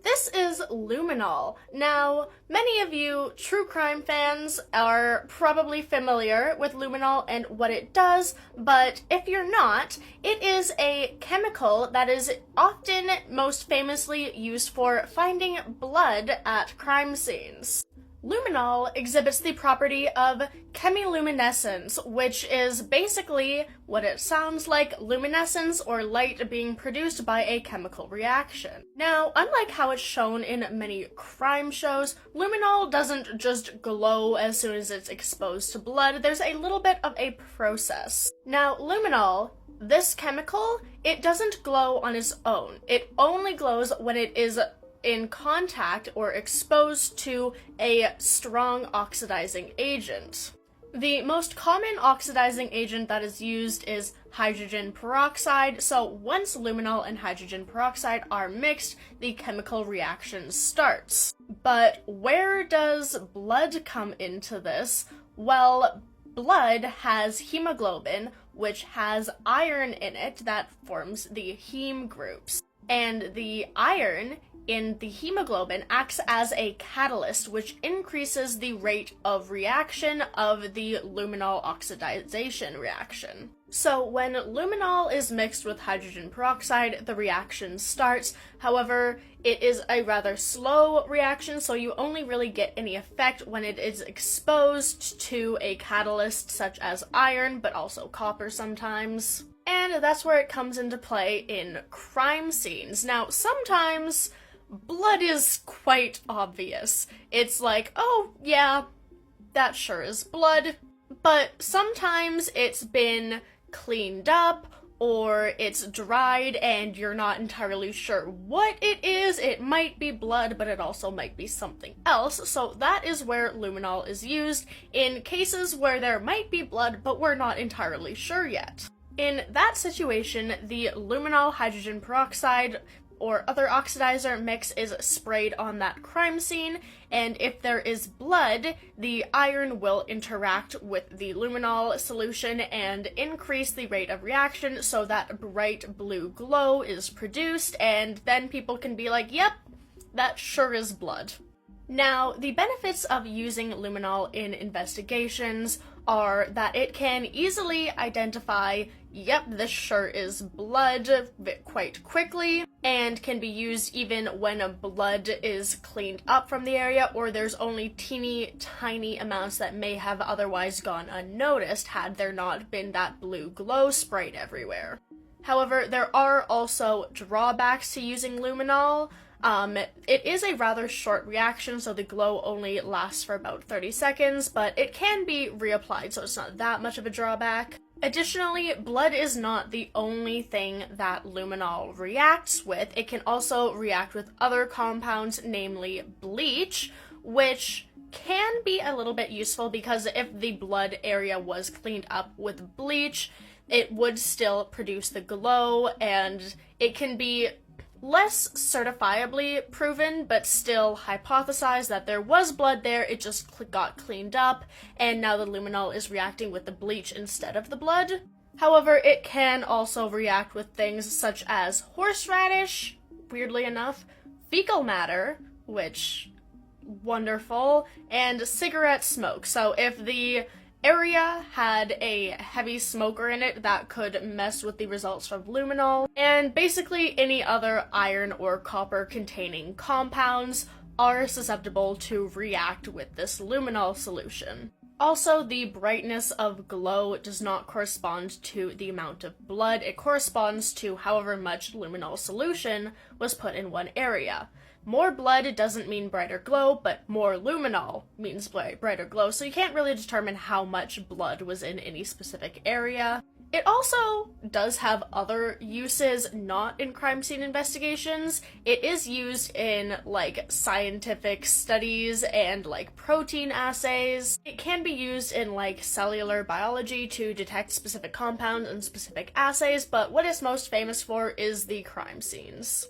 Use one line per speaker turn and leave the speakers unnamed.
This is Luminol. Now, many of you true crime fans are probably familiar with Luminol and what it does, but if you're not, it is a chemical that is often most famously used for finding blood at crime scenes. Luminol exhibits the property of chemiluminescence, which is basically what it sounds like, luminescence or light being produced by a chemical reaction. Now, unlike how it's shown in many crime shows, luminol doesn't just glow as soon as it's exposed to blood. There's a little bit of a process. Now, luminol, this chemical, it doesn't glow on its own. It only glows when it is in contact or exposed to a strong oxidizing agent. The most common oxidizing agent that is used is hydrogen peroxide, so once luminol and hydrogen peroxide are mixed, the chemical reaction starts. But where does blood come into this? Well, blood has hemoglobin, which has iron in it that forms the heme groups. And the iron in the hemoglobin acts as a catalyst, which increases the rate of reaction of the luminol oxidization reaction. So when luminol is mixed with hydrogen peroxide, the reaction starts. However, it is a rather slow reaction, so you only really get any effect when it is exposed to a catalyst such as iron, but also copper sometimes. And that's where it comes into play in crime scenes. Now, sometimes blood is quite obvious. It's like, oh yeah, that sure is blood. But sometimes it's been cleaned up or it's dried and you're not entirely sure what it is. It might be blood, but it also might be something else. So that is where luminol is used in cases where there might be blood, but we're not entirely sure yet. In that situation, the luminol hydrogen peroxide or other oxidizer mix is sprayed on that crime scene, and if there is blood, the iron will interact with the luminol solution and increase the rate of reaction so that bright blue glow is produced, and then people can be like, yep, that sure is blood. Now, the benefits of using luminol in investigations are that it can easily identify, yep, this sure is blood quite quickly, and can be used even when blood is cleaned up from the area or there's only teeny tiny amounts that may have otherwise gone unnoticed had there not been that blue glow sprayed everywhere. However, there are also drawbacks to using luminol. It is a rather short reaction, so the glow only lasts for about 30 seconds, but it can be reapplied, so it's not that much of a drawback. Additionally, blood is not the only thing that luminol reacts with. It can also react with other compounds, namely bleach, which can be a little bit useful because if the blood area was cleaned up with bleach, it would still produce the glow, and it can be less certifiably proven, but still hypothesized that there was blood there, it just got cleaned up, and now the luminol is reacting with the bleach instead of the blood. However, it can also react with things such as horseradish, weirdly enough, fecal matter, which, wonderful, and cigarette smoke. So if the area had a heavy smoker in it, that could mess with the results from luminol, and basically any other iron or copper containing compounds are susceptible to react with this luminol solution. Also, the brightness of glow does not correspond to the amount of blood. It corresponds to however much luminol solution was put in one area. More blood doesn't mean brighter glow, but more luminol means brighter glow, so you can't really determine how much blood was in any specific area. It also does have other uses not in crime scene investigations. It is used in, like, scientific studies and, like, protein assays. It can be used in, like, cellular biology to detect specific compounds and specific assays, but what it's most famous for is the crime scenes.